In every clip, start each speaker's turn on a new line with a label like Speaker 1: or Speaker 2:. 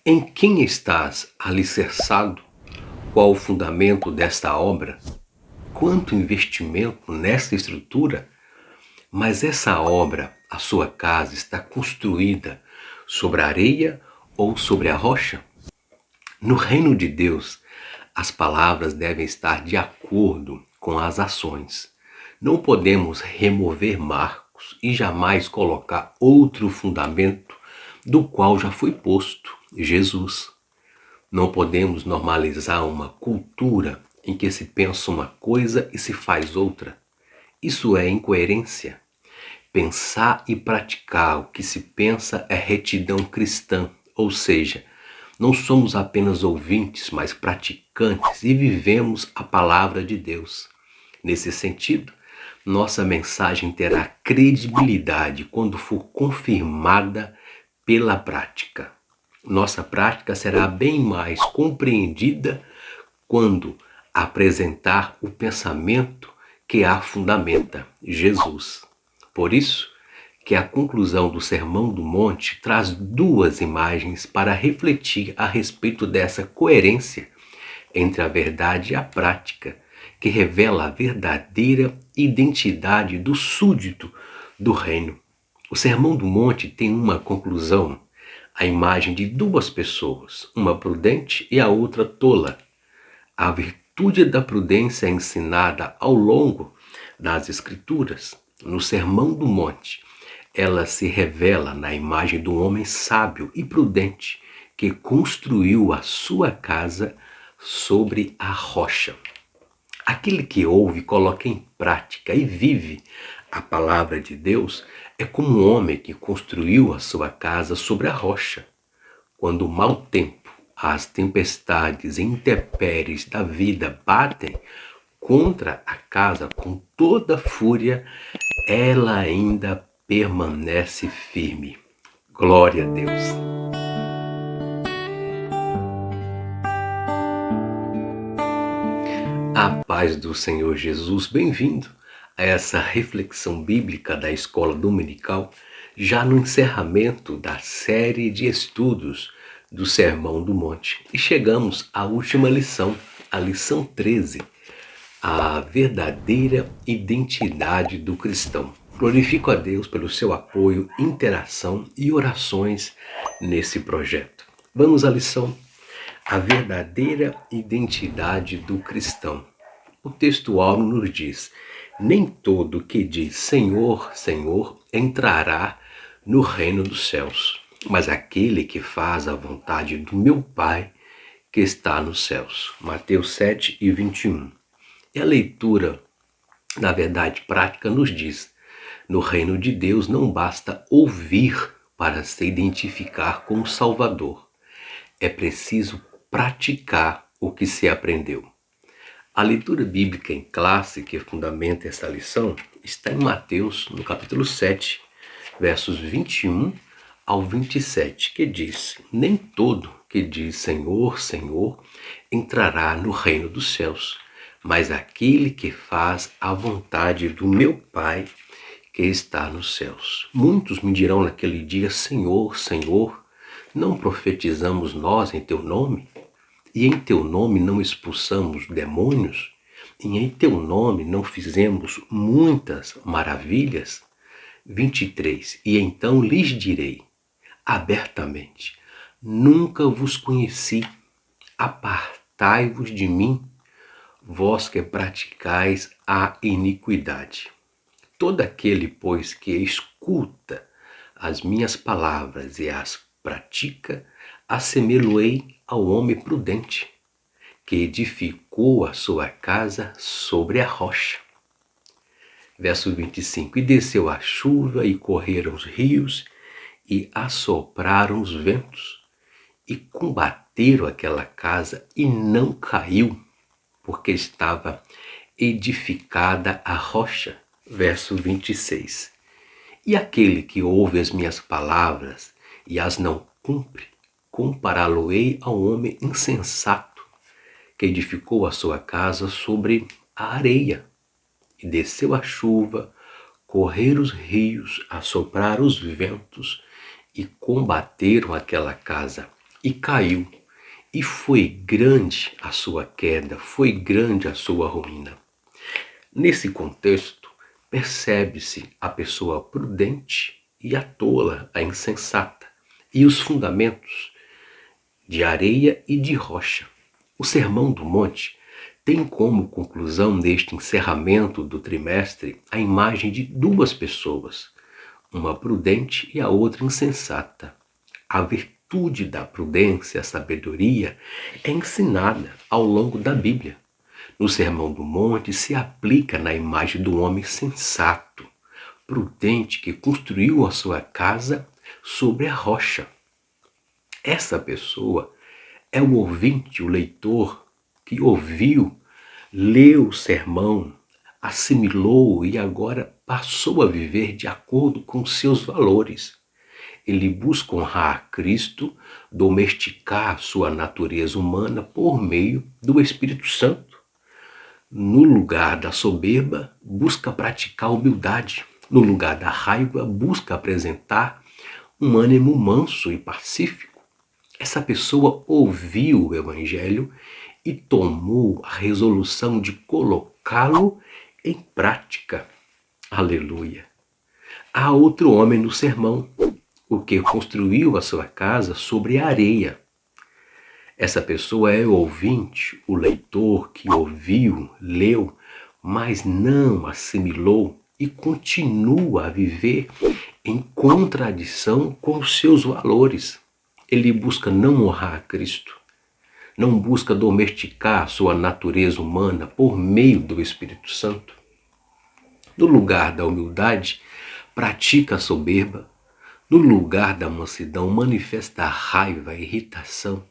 Speaker 1: Em quem estás alicerçado? Qual o fundamento desta obra? Quanto investimento nesta estrutura? Mas essa obra, a sua casa, está construída sobre a areia ou sobre a rocha? No reino de Deus, as palavras devem estar de acordo com as ações. Não podemos remover marcos e jamais colocar outro fundamento do qual já foi posto, Jesus. Não podemos normalizar uma cultura em que se pensa uma coisa e se faz outra. Isso é incoerência. Pensar e praticar o que se pensa é retidão cristã, ou seja, não somos apenas ouvintes, mas praticantes e vivemos a palavra de Deus. Nesse sentido, nossa mensagem terá credibilidade quando for confirmada pela prática. Nossa prática será bem mais compreendida quando apresentar o pensamento que a fundamenta, Jesus. Por isso, que a conclusão do Sermão do Monte traz duas imagens para refletir a respeito dessa coerência entre a verdade e a prática, que revela a verdadeira identidade do súdito do reino. O Sermão do Monte tem uma conclusão, a imagem de duas pessoas, uma prudente e a outra tola. A virtude da prudência é ensinada ao longo das Escrituras. No Sermão do Monte, ela se revela na imagem do homem sábio e prudente que construiu a sua casa sobre a rocha. Aquele que ouve, coloca em prática e vive a palavra de Deus é como um homem que construiu a sua casa sobre a rocha. Quando o mau tempo, as tempestades e intempéries da vida batem contra a casa com toda fúria, ela ainda permanece firme. Glória a Deus. A paz do Senhor Jesus, bem-vindo a essa reflexão bíblica da Escola Dominical, já no encerramento da série de estudos do Sermão do Monte. E chegamos à última lição, a lição 13, a verdadeira identidade do cristão. Glorifico a Deus pelo seu apoio, interação e orações nesse projeto. Vamos à lição. A verdadeira identidade do cristão. O textual nos diz: nem todo que diz Senhor, Senhor entrará no reino dos céus, mas aquele que faz a vontade do meu Pai que está nos céus. Mateus 7:21. E a leitura, na verdade prática, nos diz: no reino de Deus não basta ouvir para se identificar com o Salvador. É preciso praticar o que se aprendeu. A leitura bíblica em classe que fundamenta essa lição está em Mateus, no capítulo 7, versos 21 ao 27, que diz: nem todo que diz Senhor, Senhor entrará no reino dos céus, mas aquele que faz a vontade do meu Pai que está nos céus. Muitos me dirão naquele dia: Senhor, Senhor, não profetizamos nós em teu nome? E em teu nome não expulsamos demônios? E em teu nome não fizemos muitas maravilhas? 23. E então lhes direi abertamente: nunca vos conheci, apartai-vos de mim, vós que praticais a iniquidade. Todo aquele, pois, que escuta as minhas palavras e as pratica, assemelho-ei ao homem prudente, que edificou a sua casa sobre a rocha. Verso 25. E desceu a chuva, e correram os rios, e assopraram os ventos, e combateram aquela casa, e não caiu, porque estava edificada a rocha. Verso 26. E aquele que ouve as minhas palavras e as não cumpre, compará-lo-ei ao homem insensato, que edificou a sua casa sobre a areia. E desceu a chuva, correram os rios, assopraram os ventos, e combateram aquela casa, e caiu. E foi grande a sua queda, foi grande a sua ruína. Nesse contexto, percebe-se a pessoa prudente e a tola, a insensata, e os fundamentos de areia e de rocha. O Sermão do Monte tem como conclusão deste encerramento do trimestre a imagem de duas pessoas, uma prudente e a outra insensata. A virtude da prudência, a sabedoria, é ensinada ao longo da Bíblia. No Sermão do Monte se aplica na imagem do homem sensato, prudente, que construiu a sua casa sobre a rocha. Essa pessoa é o ouvinte, o leitor, que ouviu, leu o sermão, assimilou e agora passou a viver de acordo com seus valores. Ele busca honrar a Cristo, domesticar sua natureza humana por meio do Espírito Santo. No lugar da soberba, busca praticar a humildade. No lugar da raiva, busca apresentar um ânimo manso e pacífico. Essa pessoa ouviu o Evangelho e tomou a resolução de colocá-lo em prática. Aleluia! Há outro homem no sermão, o que construiu a sua casa sobre a areia. Essa pessoa é o ouvinte, o leitor que ouviu, leu, mas não assimilou e continua a viver em contradição com os seus valores. Ele busca não honrar a Cristo, não busca domesticar sua natureza humana por meio do Espírito Santo. No lugar da humildade, pratica a soberba. No lugar da mansidão, manifesta a raiva, a irritação.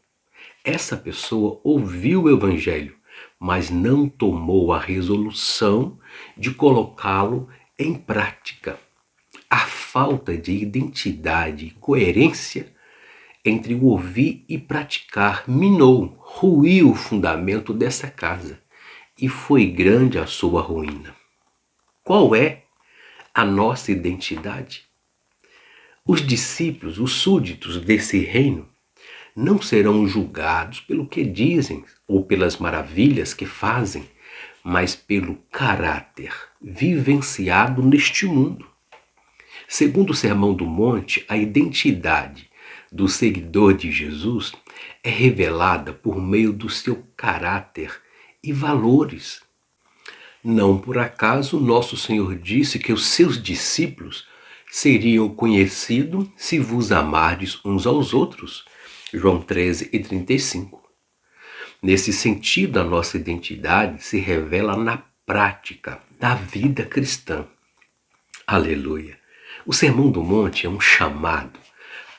Speaker 1: Essa pessoa ouviu o Evangelho, mas não tomou a resolução de colocá-lo em prática. A falta de identidade e coerência entre o ouvir e praticar minou, ruiu o fundamento dessa casa, e foi grande a sua ruína. Qual é a nossa identidade? Os discípulos, os súditos desse reino, não serão julgados pelo que dizem ou pelas maravilhas que fazem, mas pelo caráter vivenciado neste mundo. Segundo o Sermão do Monte, a identidade do seguidor de Jesus é revelada por meio do seu caráter e valores. Não por acaso nosso Senhor disse que os seus discípulos seriam conhecidos se vos amardes uns aos outros. João 13:35. Nesse sentido, a nossa identidade se revela na prática da vida cristã. Aleluia! O Sermão do Monte é um chamado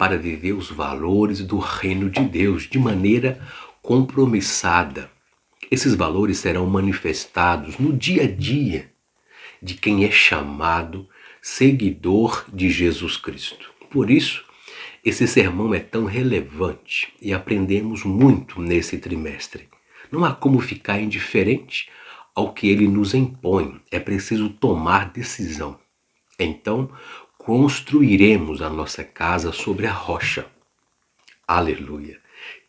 Speaker 1: para viver os valores do reino de Deus de maneira compromissada. Esses valores serão manifestados no dia a dia de quem é chamado seguidor de Jesus Cristo. Por isso, esse sermão é tão relevante e aprendemos muito nesse trimestre. Não há como ficar indiferente ao que ele nos impõe, é preciso tomar decisão. Então, construiremos a nossa casa sobre a rocha. Aleluia!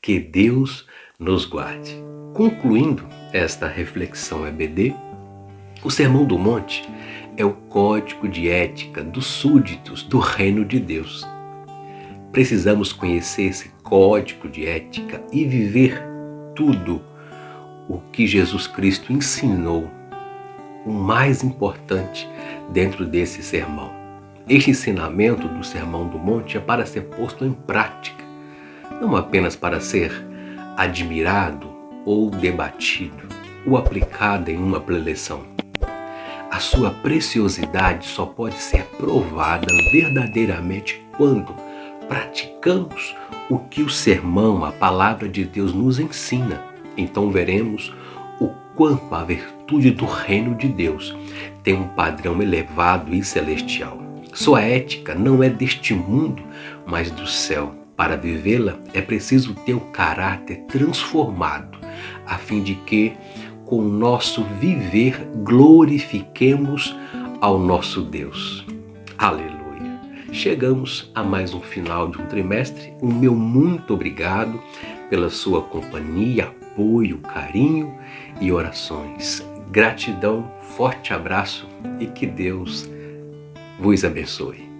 Speaker 1: Que Deus nos guarde. Concluindo esta reflexão EBD, o Sermão do Monte é o código de ética dos súditos do reino de Deus. Precisamos conhecer esse código de ética e viver tudo o que Jesus Cristo ensinou, o mais importante dentro desse sermão. Este ensinamento do Sermão do Monte é para ser posto em prática, não apenas para ser admirado ou debatido ou aplicado em uma preleção. A sua preciosidade só pode ser provada verdadeiramente quando praticamos o que o sermão, a palavra de Deus nos ensina. Então veremos o quanto a virtude do reino de Deus tem um padrão elevado e celestial. Sua ética não é deste mundo, mas do céu. Para vivê-la é preciso ter o caráter transformado, a fim de que, com o nosso viver, glorifiquemos ao nosso Deus. Aleluia! chegamos a mais um final de um trimestre. O meu muito obrigado pela sua companhia, apoio, carinho e orações. Gratidão, forte abraço e que Deus vos abençoe.